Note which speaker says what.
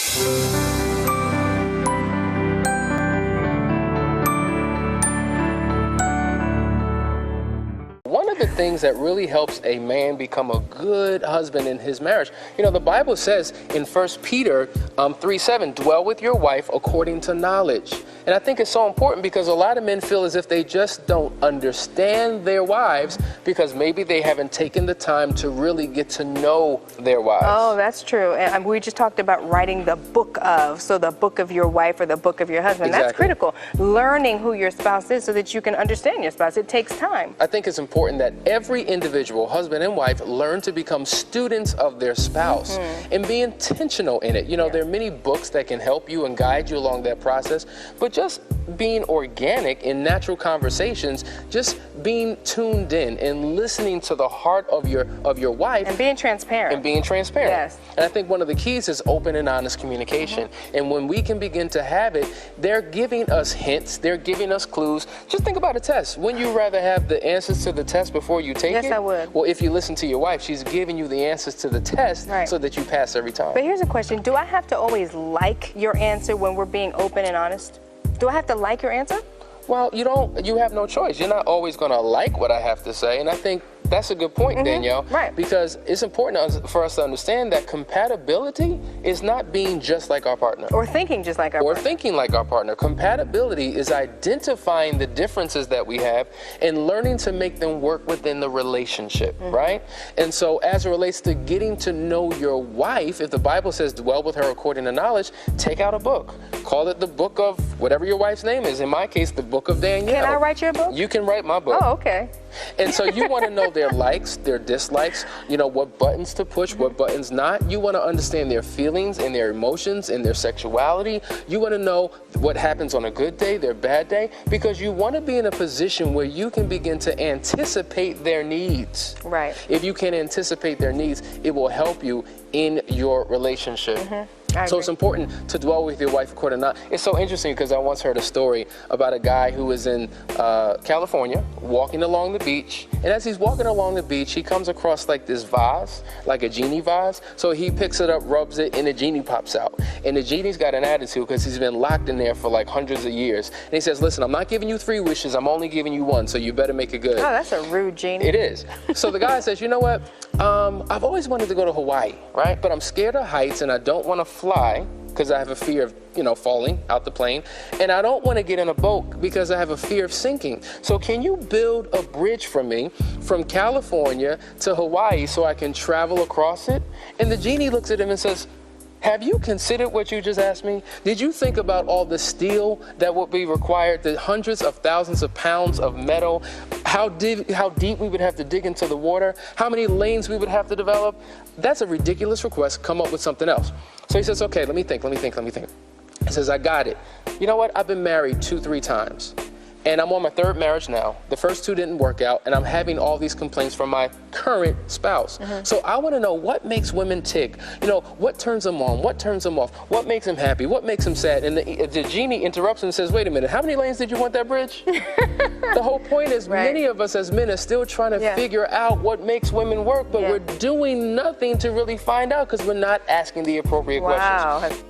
Speaker 1: One of the things that really helps a man become a good husband in his marriage, you know, the Bible says in 1 Peter 3:7, dwell with your wife according to knowledge. And I think it's so important because a lot of men feel as if they just don't understand their wives because maybe they haven't taken the time to really get to know their wives.
Speaker 2: Oh, that's true. And we just talked about writing the book of, so the book of your wife or the book of your husband.
Speaker 1: Exactly.
Speaker 2: That's critical. Learning who your spouse is so that you can understand your spouse. It takes time.
Speaker 1: I think it's important that every individual, husband and wife, learn to become students of their spouse and be intentional in it. You know, there are many books that can help you and guide you along that process, but just being organic in natural conversations, just being tuned in and listening to the heart of your wife.
Speaker 2: And being transparent. Yes.
Speaker 1: And I think one of the keys is open and honest communication. And when we can begin to have it, they're giving us hints, they're giving us clues. Just think about a test. Wouldn't you rather have the answers to the test before you take it?
Speaker 2: Yes, I would.
Speaker 1: Well, if you listen to your wife, she's giving you the answers to the test so that you pass every time.
Speaker 2: But here's a question. Do I have to always like your answer when we're being open and honest? Do I have to like your answer?
Speaker 1: Well, you have no choice. You're not always going to like what I have to say. And I think that's a good point, Danielle.
Speaker 2: Right.
Speaker 1: Because it's important for us to understand that compatibility is not being just like our partner.
Speaker 2: Or thinking just like our partner.
Speaker 1: Or thinking like our partner. Compatibility is identifying the differences that we have and learning to make them work within the relationship, right? And so as it relates to getting to know your wife, if the Bible says dwell with her according to knowledge, take out a book. Call it the book of whatever your wife's name is. In my case, the book of Danielle.
Speaker 2: Can I write your book?
Speaker 1: You can write my book.
Speaker 2: Oh, okay.
Speaker 1: And so you want to know their likes, their dislikes, you know, what buttons to push, what buttons not. You want to understand their feelings and their emotions and their sexuality. You want to know what happens on a good day, their bad day, because you want to be in a position where you can begin to anticipate their needs.
Speaker 2: Right.
Speaker 1: If you can anticipate their needs, it will help you in your relationship. So it's important to dwell with your wife according to knowledge. It's so interesting because I once heard a story about a guy who was in California walking along the beach, and as he's walking along the beach, he comes across like this vase, like a genie vase. So he picks it up, rubs it, and the genie pops out. And the genie's got an attitude because he's been locked in there for like hundreds of years. And he says, listen, I'm not giving you 3 wishes, I'm only giving you 1, so you better make it good.
Speaker 2: Oh, that's a rude genie.
Speaker 1: It is. So the guy says, you know what, I've always wanted to go to Hawaii, right? But I'm scared of heights and I don't want to fly because I have a fear of, you know, falling out the plane. And I don't want to get in a boat because I have a fear of sinking. So can you build a bridge for me from California to Hawaii so I can travel across it? And the genie looks at him and says, have you considered what you just asked me? Did you think about all the steel that would be required, the hundreds of thousands of pounds of metal, how deep we would have to dig into the water, how many lanes we would have to develop? That's a ridiculous request. Come up with something else. So he says, okay, let me think. He says, I got it. You know what? I've been married 2-3 times. And I'm on my 3rd marriage now. The first 2 didn't work out, and I'm having all these complaints from my current spouse. So I want to know what makes women tick. You know, what turns them on? What turns them off? What makes them happy? What makes them sad? And the genie interrupts and says, wait a minute, how many lanes did you want that bridge? The whole point is many of us as men are still trying to figure out what makes women work, but we're doing nothing to really find out because we're not asking the appropriate questions.